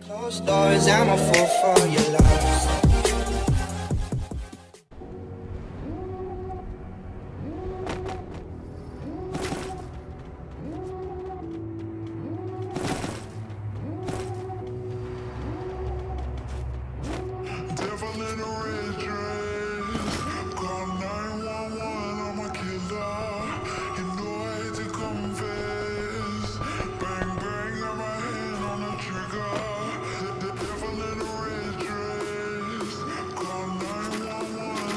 Closed doors, I'm a fool for your love. Devil in a red dress, call 911, I'm a killer. You know I hate to confess. Bang bang, got my hand on the trigger. The devil in a red dress, call 911,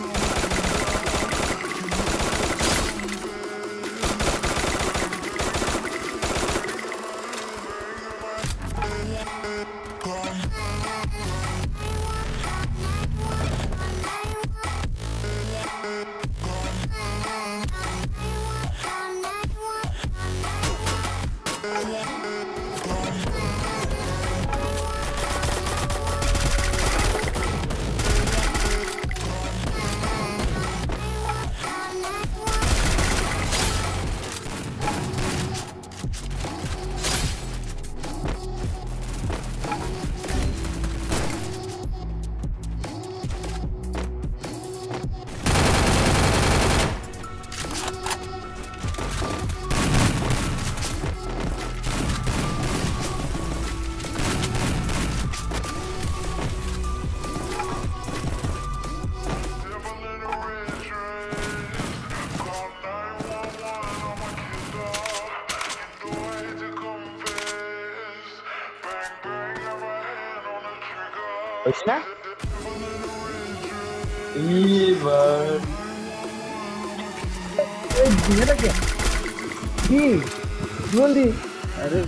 వచ్చినా ఈ బర్ ये क्या जी जल्दी अरे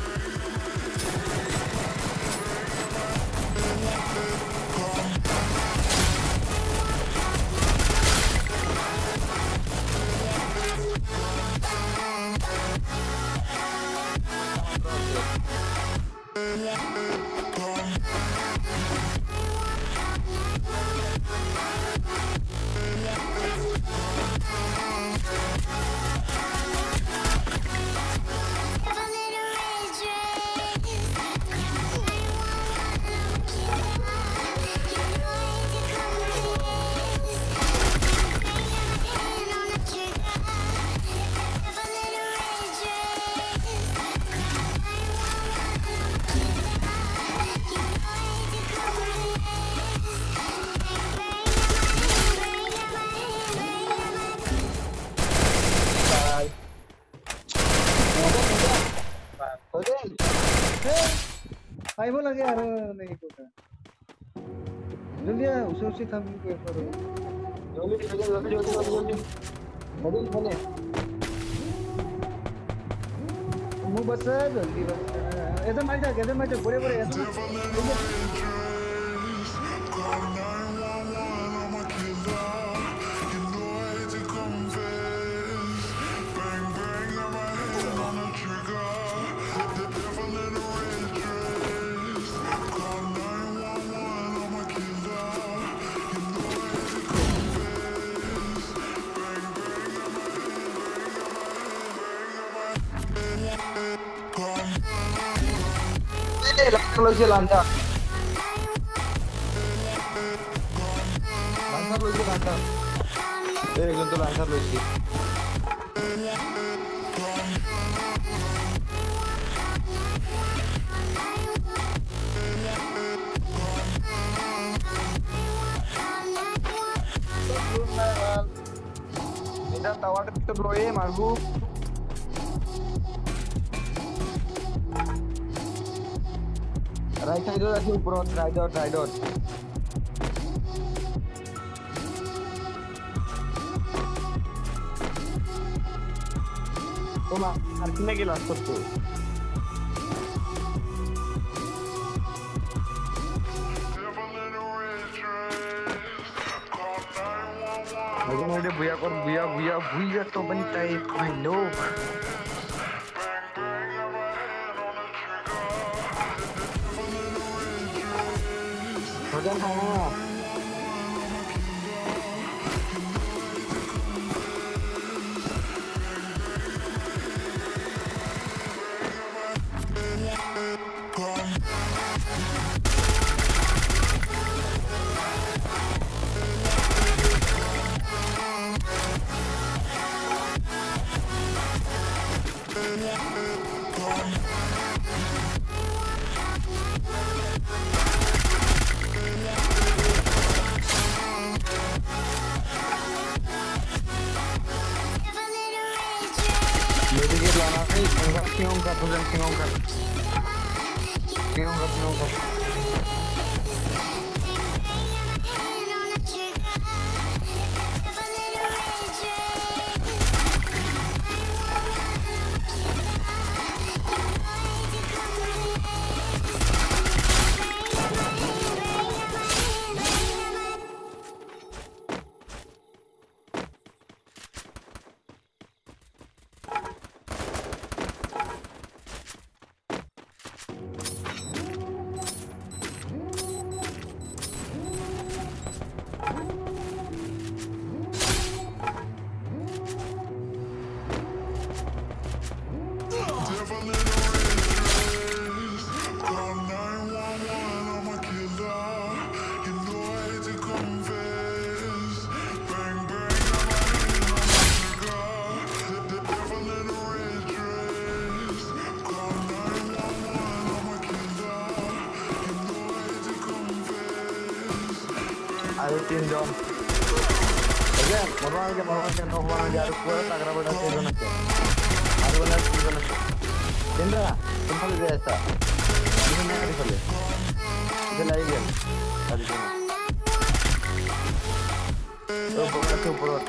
आई बोला कि यार नहीं कुछ जल्दी आ उसे थम के करो जल्दी मुंह बस जल्दी बस ऐसा मार जा बड़े बड़े ऐसा call 911, I'm a killer. You know I hate to confess. Bang bang, got my hand on the trigger. The devil in a red dress, call 911, I'm a killer. You know I hate to confess. Bang bang, got my hand, call lo si lancar কিন্তু launcher লইছি এটা টাওয়ারটা তো ব্লোয়ে মারবো right সাইডে আছে উপর right তোমার আর কিনে গেল আসতো বুয়া কর বুয়া তো বনতাই ভাই লোক Hodan ha Come Medikit lana nih, enggak singongkat, bukan singongkat. Singongkat. Devil in a red dress. Call 911, I'm a killer. You know I hate to confess. Bang, bang, got my hand on the trigger. The devil in a red dress. Call 911, I'm a killer. You know I hate to confess. Ayo tim John. Oke, morang aja harus kuat agar pada season aja. Harus benar season aja. Tendra, tempat dia esa. Ini mana di sana? Itu lagi kan? Tadi sana. Oh, bukan tu perut.